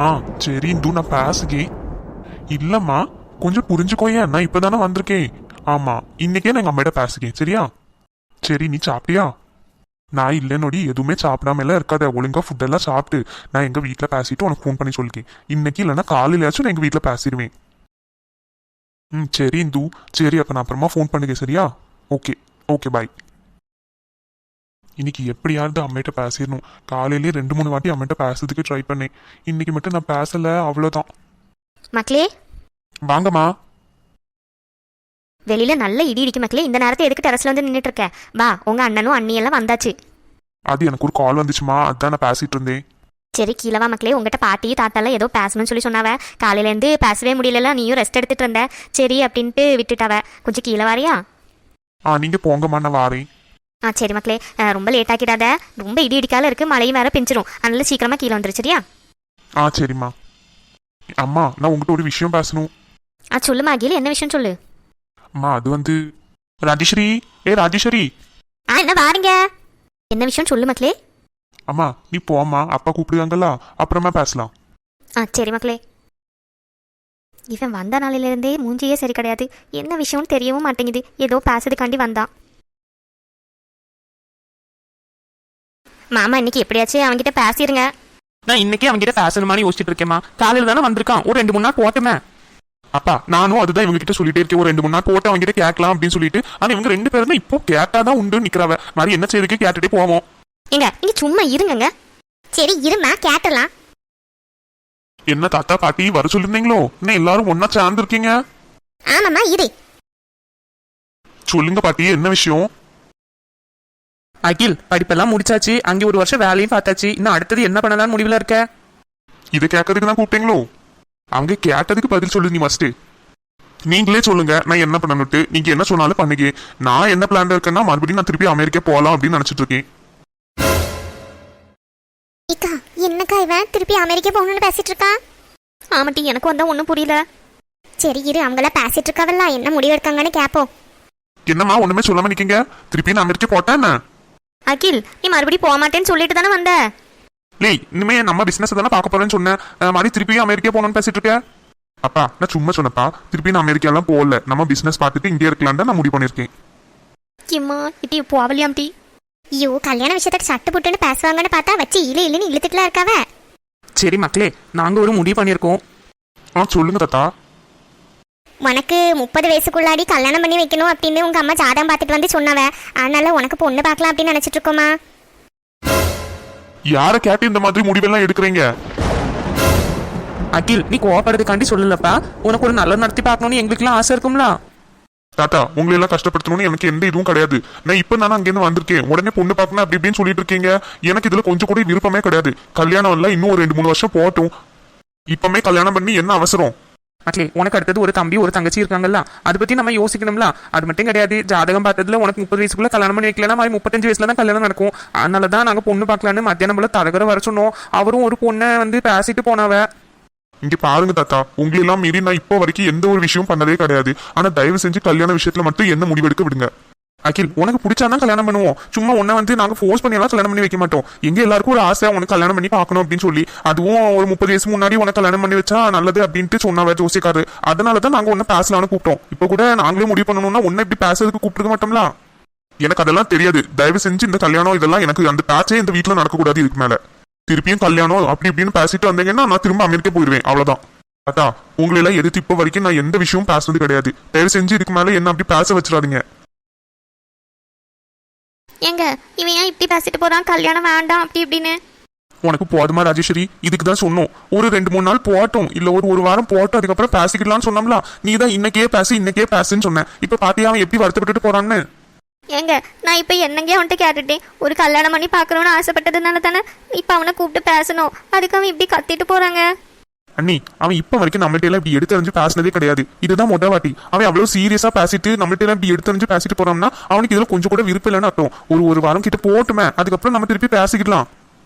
ஆ சரி இந்து நான் பேசுகே. இல்லம்மா கொஞ்சம் புரிஞ்சுக்கோயே, நான் இப்பதானே வந்திருக்கேன். ஆமா இன்னைக்கே நான் எங்க அம்மிட்ட பேசுகேன் சரியா? சரி நீ சாப்பிட்டியா? நான் இல்லைன்னொடி எதுவுமே சாப்பிடாம எல்லாம் இருக்காத, ஒழுங்கா ஃபுட்டெல்லாம் சாப்பிட்டு நான் எங்க வீட்டில் பேசிட்டு உனக்கு ஃபோன் பண்ணி சொல்லிக்கேன். இன்னைக்கு இல்லைன்னா காலையிலாச்சும் நான் எங்க வீட்டில் பேசிடுவேன். சரி இந்து. சரி அப்போ நான் அப்புறமா ஃபோன் பண்ணுங்க சரியா? Okay okay bye. இன்னைக்கு எப்படியாவது அம்மிட்ட பேசிடணும். காலையிலேயே 2-3 வாட்டி அம்மிட்ட பேசுறதுக்கு ட்ரை பண்ணேன். இன்னைக்கு மட்டும் நான் பேசல, அவ்வளோதான். மக்களே வாங்கம்மா. வெளியில நல்ல இடி இடிக்கு மக்களே. இந்த நேரத்தை எதுக்கு டெரஸ்ல வந்து நின்றுட்டு இருக்க? வா, உங்க அண்ணனும் அண்ணியெல்லாம் வந்தாச்சு. அது எனக்கு ஒரு கால் வந்துச்சுமா, அதான் நான் பேசிட்டு இருந்தேன். சரி கீழே வா மக்களே. உங்ககிட்ட பாட்டி தாத்தாலாம் ஏதோ பேசணும்னு சொல்லி சொன்னாவ. காலையிலேருந்து பேசவே முடியல, நீயும் ரெஸ்ட் எடுத்துட்டு இருந்த. சரி அப்படின்ட்டு விட்டுட்டாவ. கொஞ்சம் கீழே வாரியா? நீங்க போங்கம்மா, நான் வாரேன். சரி மக்களே, ரொம்ப லேட் ஆக்கிடாத. ரொம்ப இடி இடிக்கால இருக்கு, மழையும் வேற பெஞ்சிரும். அதனால சீக்கிரமா கீழே வந்துரு சரியா? சரிம்மா. அம்மா நான் உங்ககிட்ட ஒரு விஷயம் பேசணும். சொல்லுமா அகில், என்ன விஷயம் சொல்லு. அம்மா அது வந்து ராஜேஸ்வரி. ராஜேஸ்வரி. என்ன வாருங்க, என்ன விஷயம் சொல்லு மக்களே. அம்மா நீ போம்மா, அப்பா கூப்பிடுவாங்கல்ல, அப்புறமா பேசலாம். சரி மக்களே. இவன் வந்த நாளிலிருந்தே மூஞ்சியே சரி கிடையாது. என்ன விஷயம்னு தெரியவும் மாட்டேங்குது. ஏதோ பேசுறதுக்காண்டி வந்தான். மாமா இன்னைக்கு எப்படியாச்சும் அவன்கிட்ட பேசிருங்க. நான் இன்னைக்கே அவன்கிட்ட பேசணுமான்னு யோசிச்சுட்டு இருக்கேம்மா. காலையில தானே வந்திருக்கான், ஒரு 2-3 நாள் போட்டுமே. அப்பா நானும் அதுதான் இவங்க கிட்ட சொல்லிட்டே இருக்கேன், ஒரு 2-3 நாள் போட்டு அவங்க கிட்ட கேட்கலாம் அப்படின்னு சொல்லிட்டு. ஆனா இவங்க 2 பேரும் இப்போ கேட்டாதான் உண்டு நிக்கிறவ மாதிரி என்ன செய்யுதுக்கு கேட்டுட்டே போவோம். நீங்க சும்மா இருங்க. சரி இருமா, கேட்டலாம். என்ன தாத்தா பாட்டி வர சொல்லிருந்தீங்களோ? என்ன எல்லாரும் ஒன்னா சேர்ந்து இருக்கீங்க? ஆமாமா இரு. சொல்லுங்க பாட்டி, என்ன விஷயம்? அகில் படிப்பெல்லாம் முடிச்சாச்சு, அங்கே ஒரு வருஷம் வேலையும் பார்த்தாச்சு. இன்னும் அடுத்தது என்ன பண்ணலாம்னு முடிவுல இருக்க? இதை கேட்கறதுக்கு தான் கூப்பிட்டீங்களோ? அவங்க கேட்டதுக்கு பதில் சொல்லு நீ ஃபர்ஸ்ட். நீங்களே சொல்லுங்க நான் என்ன பண்ணணுட்டு. நீங்க என்ன சொன்னாலும் பண்ணுங்க. நான் என்ன பிளான்ல இருக்கேன்னா மறுபடியும் நான் திருப்பி அமெரிக்கா போகலாம் அப்படின்னு நினைச்சிட்டு இருக்கேன். என்னக்கா இவன் திருப்பி அமெரிக்கா போகணும்னு பேசிட்டு இருக்கான்? ஆமாட்டி, எனக்கு வந்தா ஒன்றும் புரியல. சரி இரு, அவங்கள பேசிட்டு இருக்காவல்ல, என்ன முடிவு எடுக்காங்கன்னு கேப்போம். என்னம்மா ஒண்ணுமே சொல்லாம நிக்கீங்க? திருப்பி நான் அமெரிக்கா போட்டேன் என்ன? அகில் நீ மறுபடியும் போக மாட்டேன்னு சொல்லிட்டு தானே வந்த? இனிமே நம்ம பிசினஸ் தானே பார்க்க போறேன்னு சொன்னேன். மாதிரி திருப்பி அமெரிக்கா போகணும்னு பேசிட்டு இருக்க? அப்பா நான் சும்மா சொன்னப்பா, திருப்பி நான் அமெரிக்கா எல்லாம் போகல. நம்ம பிசினஸ் பார்த்துட்டு இங்கே இருக்கலாம் தான் நான் முடிவு பண்ணிருக்கேன். இட்டி போவலியாம்டி. ஐயோ, கல்யாண விஷயத்துக்கு சட்டு புட்டுன்னு பேசுவாங்கன்னு பார்த்தா வச்சு இல்லைன்னு இழுத்துட்டுலாம் இருக்காவ. சரி மக்களே, நாங்க ஒரு முடிவு பண்ணியிருக்கோம். சொல்லுங்க தாத்தா. உனக்கு 30 வயசுக்குள்ளாடி கல்யாணம் பண்ணி வைக்கணும் அப்படின்னு உங்க அம்மா ஜாதகம் பார்த்துட்டு வந்து சொன்னவ. அதனால உனக்கு பொண்ணு பார்க்கலாம் அப்படின்னு நினைச்சிட்டு இருக்கோமா. யார கேட்டு இந்த மாதிரி முடிவெல்லாம் எடுக்கிறீங்க? அகில் நீ கோவப்படுறதுக்காண்டி சொல்லலப்பா. உனக்கு ஒரு நல்ல நடத்தி பார்க்கணும்னு எங்களுக்குலாம் ஆசை இருக்கும்ல. தாத்தா உங்களை எல்லாம் கஷ்டப்படுத்தணும்னு எனக்கு எந்த இதுவும் கிடையாது. நான் இப்ப நானும் அங்கேருந்து வந்திருக்கேன், உடனே பொண்ணு பார்க்கணும் அப்படி இப்படின்னு சொல்லிட்டு இருக்கீங்க. எனக்கு இதுல கொஞ்சம் கூட விருப்பமே கிடையாது. கல்யாணம் எல்லாம் இன்னும் ஒரு 2-3 வருஷம் போட்டும். இப்பமே கல்யாணம் பண்ணி என்ன அவசரம்? மக்களே, உனக்கு அடுத்தது ஒரு தம்பி ஒரு தங்கச்சி இருக்காங்கல்ல, அதை பத்தி நம்ம யோசிக்கணும்ல. அது மட்டும் கிடையாது, ஜாதகம் பார்த்ததுல உனக்கு 30 வயசுக்குள்ள கல்யாணம் பண்ணி வைக்கலன்னா மாதிரி 35 வயசுல தான் கல்யாணம் நடக்கும். அதனாலதான் நாங்க பொண்ணு பார்க்கலான்னு மத்தியானம் போல தரகரை வர சொன்னோம். அவரும் ஒரு பொண்ணை வந்து பேசிட்டு போனாவ. இங்க பாருங்க தாத்தா, உங்களெல்லாம் மீறி நான் இப்போ வரைக்கும் எந்த ஒரு விஷயம் பண்ணதே கிடையாது. ஆனா தயவு செஞ்சு கல்யாண விஷயத்துல மட்டும் என்ன முடிவெடுக்க விடுங்க. அகில் உனக்கு பிடிச்சாதான் கல்யாணம் பண்ணுவோம். சும்மா உன்னை வந்து நாங்க ஃபோர்ஸ் பண்ணி எல்லாம் கல்யாணம் பண்ணி வைக்க மாட்டோம். எங்க எல்லாருக்கும் ஒரு ஆசை உனக்கு கல்யாணம் பண்ணி பார்க்கணும் அப்படின்னு சொல்லி. அதுவும் ஒரு 30 வயசு முன்னாடி உனக்கு கல்யாணம் பண்ணி வச்சா நல்லது அப்படின்ட்டு சொன்னாவ ஜோசிக்காரு. அதனாலதான் நாங்க ஒன்னு பேசலாம்னு கூப்பிட்டோம். இப்ப கூட நாங்களே முடிவு பண்ணணும்னா ஒன்னு இப்படி பேசுறதுக்கு கூப்பிட்டுக்க மாட்டோம்ல. எனக்கு அதெல்லாம் தெரியாது. தயவு செஞ்சு இந்த கல்யாணம் இதெல்லாம் எனக்கு அந்த பேச்சே இந்த வீட்டுல நடக்கக்கூடாது. இதுக்கு மேல திருப்பியும் கல்யாணம் அப்படி இப்படின்னு பேசிட்டு வந்தீங்கன்னா நான் திரும்ப அமெரிக்கா போயிடுவேன். அவ்வளவுதான். தாத்தா உங்களெல்லாம் எதிர்த்து இப்ப வரைக்கும் நான் எந்த விஷயமும் பேசுறது கிடையாது. தயவு செஞ்சு இதுக்கு மேல என்ன அப்படி பேச வச்சிடாதீங்க. எங்க இவன் ஏன் இப்படி பேசிட்டு போறான், கல்யாணம் வேண்டாம் அப்படி இப்படின்னு? உனக்கு போதுமா ராஜேஸ்வரி? இதுக்கு தான் சொன்னோம், ஒரு 2-3 நாள் போட்டோம், இல்ல ஒரு வாரம் போட்டோம், அதுக்கப்புறம் பேசிக்கலாம்னு சொன்னோம்ல. நீ தான் இன்னைக்கே பேசுன்னு சொன்ன. இப்ப பாத்தியா அவன் எப்படி வருத்தப்பட்டு போறான்னு? ஏங்க நான் இப்ப என்னங்க அவன்கிட்ட கேட்டுட்டேன். ஒரு கல்யாணம் பண்ணி பாக்கணும்னு ஆசைப்பட்டதுனால தானே இப்ப அவனை கூப்பிட்டு பேசணும். அதுக்கு அவன் இப்படி கத்திட்டு போறாங்க. அண்ணி அவன் இப்ப வரைக்கும் நம்மள்ட்ட எல்லாம் இப்படி எடுத்தறிஞ்சு பேசினதே கிடையாது. இதுதான் முதல் வாட்டி. அவன் அவ்வளவு சீரியஸா பேசிட்டு நம்மள்ட்ட எல்லாம் இப்படி எடுத்தறிஞ்சு பேசிட்டு போறோம்னா அவனுக்கு இதுல கொஞ்சம் கூட விருப்பம் இல்லைன்னு அர்த்தம். ஒரு வாரம் கிட்ட போட்டுமே, அதுக்கப்புறம் நம்ம திருப்பி பேசிக்கலாம்.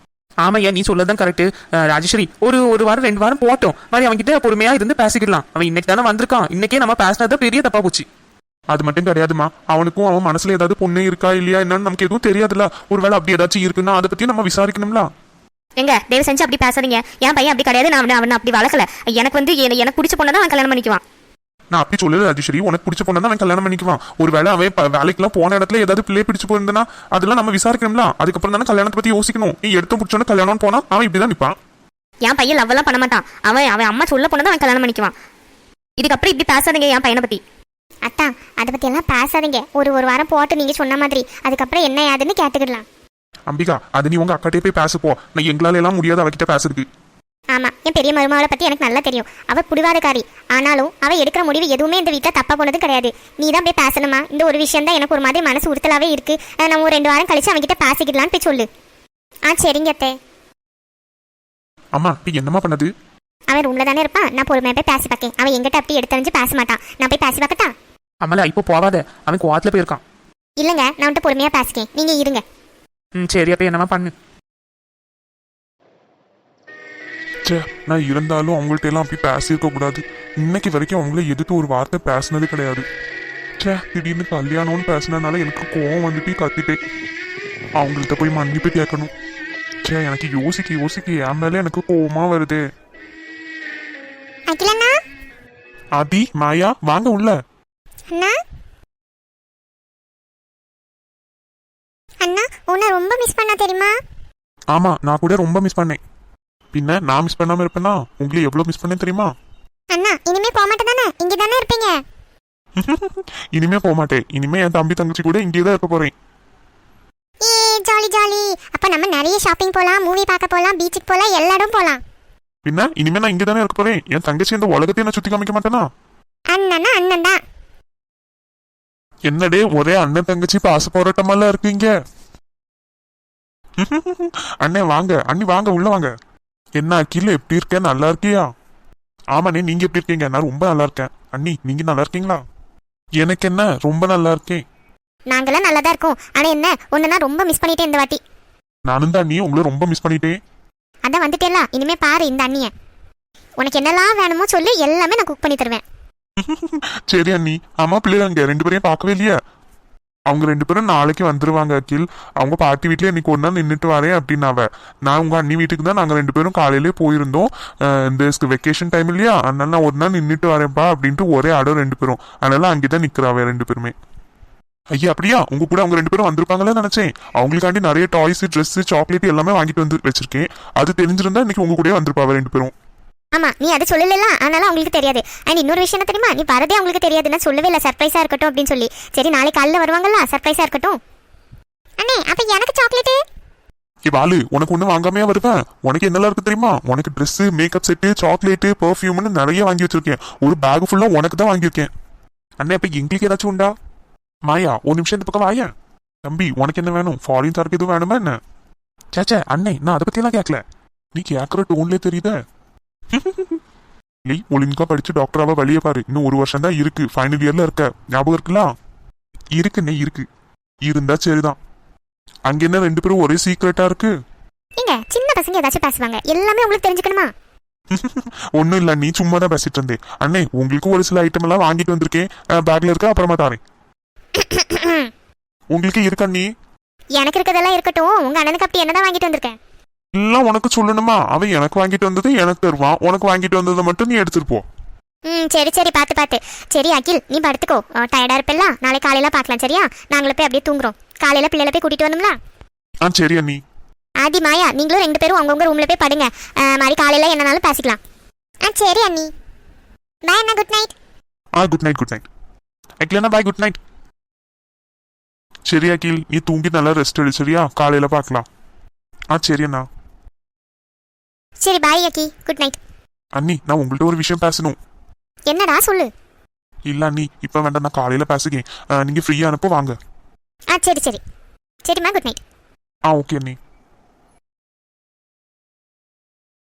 ஆமையா, நீ சொல்லதான் கரெக்ட். ராஜேஸ்வரி ஒரு வாரம் 2 வாரம் போட்டோம் மாதிரி அவன்கிட்ட பொறுமையா இருந்து பேசிக்கலாம். அவன் இன்னைக்கு தானே வந்திருக்கான். இன்னைக்கே நம்ம பேசினதான் பெரிய தப்பா போச்சு. அது மட்டும் கிடையாதுமா, அவனுக்கும் அவன் மனசுல ஏதாவது பொண்ணு இருக்கா இல்லையா என்னன்னு நமக்கு எதுவும் தெரியாதுல்ல. ஒருவேளை அப்படி ஏதாச்சும் இருக்குன்னா அதை பத்தி நம்ம விசாரிக்கணும்ல. எங்க தயவு செஞ்சு அப்படி பேசாதீங்க. என் பையன் அப்படி கிடையாது. நான் அவனை அப்படி வளர்க்கல. எனக்கு வந்து எனக்கு பிடிச்ச பொண்ணை தான் அவன் கல்யாணம் பண்ணிக்குவான். நான் அப்படி சொல்லல ராஜேஸ்வரி, உனக்கு பிடிச்ச பொண்ணை தான் அவன் கல்யாணம் பண்ணிக்குவான். ஒருவேளை அவன் வேலைக்கெல்லாம் போன இடத்துல ஏதாவது பிள்ளை பிடிச்சு போயிருந்தா அதெல்லாம் நம்ம விசாரிக்கணும்ல. அதுக்கப்புறம் தானே கல்யாணத்தை பத்தி யோசிக்கணும். நீ எடுத்து பிடிச்சோன்னு கல்யாணம் போனா அவன் இப்படிதான் நிப்பான். என் பையன் லவ் எல்லாம் பண்ண மாட்டான். அவன் அம்மா சொல்ல பொண்ணை தான் அவன் கல்யாணம் பண்ணிக்குவான். இதுக்கப்புறம் இப்படி பேசாதீங்க என் பையனை பத்தி. அத்தா அதை பத்தி எல்லாம் பேசாதீங்க. ஒரு வாரம் போட்டு நீங்க சொன்ன மாதிரி அதுக்கப்புறம் என்ன ஏதுன்னு கேட்டுக்கிடலாம். அம்பிகா, அது நீ உங்க அக்காட்டே போய் பேசப்போ. நான் எங்களால எல்லாம் முடியாது அவகிட்ட பேசுறதுக்கு. ஆமா, என் பெரிய மருமகளை பத்தி எனக்கு நல்லா தெரியும். அவ புடிவாதக்காரி. ஆனாலும் அவ எடுக்கிற முடிவு எதுவுமே இந்த வீட்டை தப்பா போனதும் கிடையாது. நீ தான் போய் பேசணுமா? இந்த ஒரு விஷயம் தான் எனக்கு ஒரு மாதிரி மனசு உறுத்தலாவே இருக்கு. நம்ம ஒரு 2 வாரம் கழிச்சு அவன்கிட்ட பேசிக்கிடலான்னு போய் சொல்லு. சரிங்க அத்தை. அம்மா, நீ என்னமா பண்ணது? அவன் ரூம்ல தானே இருப்பான். நான் பொறுமையா போய் பேசி பார்க்கேன். அவன் எங்கிட்ட அப்படி எடுத்தறிஞ்சு பேச மாட்டான். நான் போய் பேசி பார்க்கட்டா? அமலா இப்போ போவாத, அவன் கோவத்துல போயிருக்கான். இல்லங்க, நான் வந்துட்டு பொறுமையா பேசிக்கேன். நீங்க இருங்க. சரி, அப்ப என்னமா பண்ணு. நான் இருந்தாலும் அவங்கள்ட்ட எல்லாம் அப்படி பேசியிருக்க கூடாது. இன்னைக்கு வரைக்கும் அவங்கள எதுக்கு ஒரு வார்த்தை பேசினது கிடையாது. திடீர்னு கல்யாணம்னு பேசினதுனால எனக்கு கோவம் வந்துட்டு கத்திட்டேன். அவங்கள்ட்ட போய் மன்னிப்பு கேட்கணும். எனக்கு யோசிக்க என் மேல எனக்கு கோவமா வருது. ஆதி, மாயா, வாங்க உள்ள. அண்ணா, உன்னை ரொம்ப மிஸ் பண்ண தெரியுமா? ஆமா, நான் கூட ரொம்ப மிஸ் பண்ணேன். பின்ன நான் மிஸ் பண்ணாம இருப்பேனா? உங்களை எவ்வளவு மிஸ் பண்ணேன் தெரியுமா? அண்ணா, இனிமே போக மாட்டே தானே? இங்க தானே இருப்பீங்க? இனிமே போக மாட்டேன். இனிமே என் தம்பி தங்கச்சி கூட இங்கே தான் இருக்க போறேன். Jolly jolly. அப்ப நம்ம நிறைய ஷாப்பிங் போலாம், மூவி பார்க்க போலாம், பீச்சுக்கு போலாம், எல்லா இடம் போலாம். பின்ன இனிமே நான் இங்கே தானே இருக்க போறேன். என் தங்கச்சி இந்த உலகத்தையும் நான் சுத்தி காமிக்க மாட்டேனா? அண்ணனா அண்ணன் தான். என்னடே ஒரே அண்ணன் தங்கச்சி பாச போராட்டமெல்லாம் இருக்கீங்க. அண்ணே வாங்க, அண்ணி வாங்க, உள்ள வாங்க. என்ன அகில், எப்படி இருக்க? நல்லா இருக்கியா? ஆமாண்ணே, நீங்க எப்படி இருக்கீங்க? நான் ரொம்ப நல்லா இருக்கேன். அண்ணி, நீங்க நல்லா இருக்கீங்களா? எனக்கு என்ன, ரொம்ப நல்லா இருக்கேன். நாங்களாம் நல்லா தான் இருக்கோம். ஆனா என்ன, ஒண்ணுனா ரொம்ப மிஸ் பண்ணிட்டேன் இந்த வாட்டி. நானும் தான் அண்ணி உங்களை ரொம்ப மிஸ் பண்ணிட்டேன். அதான் வந்துட்டேல, இனிமே பாரு இந்த அண்ணிய. உனக்கு என்னெல்லாம் வேணுமோ சொல்லு, எல்லாமே நான் குக் பண்ணி தருவேன். சரி அண்ணி. ஆமா, பிள்ளைங்க 2 பேரையும் பார்க்கவே இல்லையா? அவங்க 2 பேரும் நாளைக்கு வந்துருவாங்க அகில். அவங்க பாட்டி வீட்டுல இன்னைக்கு ஒரு நாள் நின்றுட்டு வரேன் அப்படின்னாவ. நான் உங்க அண்ணி வீட்டுக்கு தான் நாங்க 2 பேரும் காலையிலே போயிருந்தோம். இந்த வெக்கேஷன் டைம் இல்லையா, அதனால நான் ஒரு நாள் நின்றுட்டு வரேன்ப்பா அப்படின்ட்டு ஒரே அடம் 2 பேரும். அதனால அங்கேதான் நிக்கிறாவ 2 பேருமே. ஐயா, அப்படியா? உங்க கூட அவங்க 2 பேரும் வந்திருப்பாங்களே நினைச்சேன். அவங்களுக்காண்டி நிறைய டாய்ஸ், ட்ரெஸ், சாக்லேட் எல்லாமே வாங்கிட்டு வந்து வச்சிருக்கேன். அது தெரிஞ்சிருந்தா இன்னைக்கு உங்க கூட வந்திருப்பாவ 2 பேரும். ஆமா, நீ அதை சொல்லல, அதனால உங்களுக்கு தெரியாது. அண்ட் இன்னொரு விஷயம் என்ன தெரியுமா? நீ வரதே உங்களுக்கு தெரியாது. நான் சொல்லவே இல்லை, சர்ப்ரைஸா இருக்கட்டும் அப்படின்னு சொல்லி. சரி, நாளைக்கு காலைல வருவாங்கல்ல, சர்ப்ரைஸா இருக்கட்டும். அண்ணே, அப்ப எனக்கு சாக்லேட் பாலு, உனக்கு ஒண்ணு வாங்காமையா வருவேன். உனக்கு என்னெல்லாம் இருக்கு தெரியுமா? உனக்கு ட்ரெஸ், மேக்கப் செட்டு, சாக்லேட்டு, பெர்ஃபியூம்னு நிறைய வாங்கி வச்சிருக்கேன். ஒரு பேக் ஃபுல்லா உனக்கு தான் வாங்கியிருக்கேன். அண்ணே, இப்ப எங்களுக்கு ஏதாச்சும் உண்டா? மாயா, ஒரு நிமிஷம் இந்த பக்கம் வாயா. தம்பி, உனக்கு என்ன வேணும்? ஃபாரின் சார்க்கு எதுவும் வேணுமா என்ன? சேச்சே அண்ணே, நான் அதை பத்தி எல்லாம் கேட்கல. நீ கேட்கற டோன்லயே தெரியுத. ஒழுங்கா படிச்சு டாக்டராவ வழிய பாரு. இன்னும் 1 வருஷம் தான் இருக்கு. ஃபைனல் இயர்ல இருக்க. ஞாபகம் இருக்கலாம்? இருக்குன்னே இருக்கு. இருந்தா சரிதான். அங்க என்ன 2 பேரும் ஒரே சீக்ரெட்டா இருக்கு? சின்ன பசங்க ஏதாச்சும் பேசுவாங்க, எல்லாமே உங்களுக்கு தெரிஞ்சுக்கணுமா? ஒன்னும் இல்ல, நீ சும்மா தான் பேசிட்டு இருந்தேன். அண்ணே, உங்களுக்கு ஒரு சில ஐட்டம் எல்லாம் வாங்கிட்டு வந்திருக்கேன். பேக்ல இருக்க, அப்புறமா தாரேன். உங்களுக்கு இருக்கா? நீ எனக்கு இருக்கதெல்லாம் இருக்கட்டும். உங்க அண்ணனுக்கு அப்படி என்னதான் வாங்கிட்டு வந்திருக்கேன்? எல்லாம் உனக்கு சொல்லணுமா? அவன் எனக்கு வாங்கிட்டு வந்தது எனக்கு தருவான். உனக்கு வாங்கிட்டு வந்ததை மட்டும் நீ எடுத்துட்டு போ. சரி சரி, பார்த்து. சரி அகில், நீ படுத்துக்கோ. டயர்டா இருப்பல்ல, நாளை காலையில பார்க்கலாம். சரியா? நாங்களும் போய் அப்படியே தூங்குறோம். காலையில பிள்ளைல போய் கூட்டிட்டு வந்தோம்ல. சரி அண்ணி. ஆதி, மாயா, நீங்களும் 2 பேரும் அவங்கவுங்க ரூம்ல போய் படுங்க. மாதிரி காலையில என்னனாலும் பேசிக்கலாம். சரி அண்ணி. பாய் அண்ணா, good night. Good night. Good night அகிலண்ணா, பாய், குட் நைட். சரி அகில், நீ தூங்கி நல்லா ரெஸ்ட் எடு. சரியா? காலையில பார்க்கலாம். சரி அண்ணா. சரி, பாய் அக்கி, குட் நைட். அண்ணி, நான் உங்கள்ட்ட ஒரு விஷயம் பேசணும். என்னடா, சொல்லு. இல்ல அண்ணி, இப்ப வேண்டாம், நான் காலையில பேசுகிறேன். நீங்க ஃப்ரீயா அனுப்ப வாங்க. சரி சரிம்மா, குட் நைட். ஓகே அண்ணி.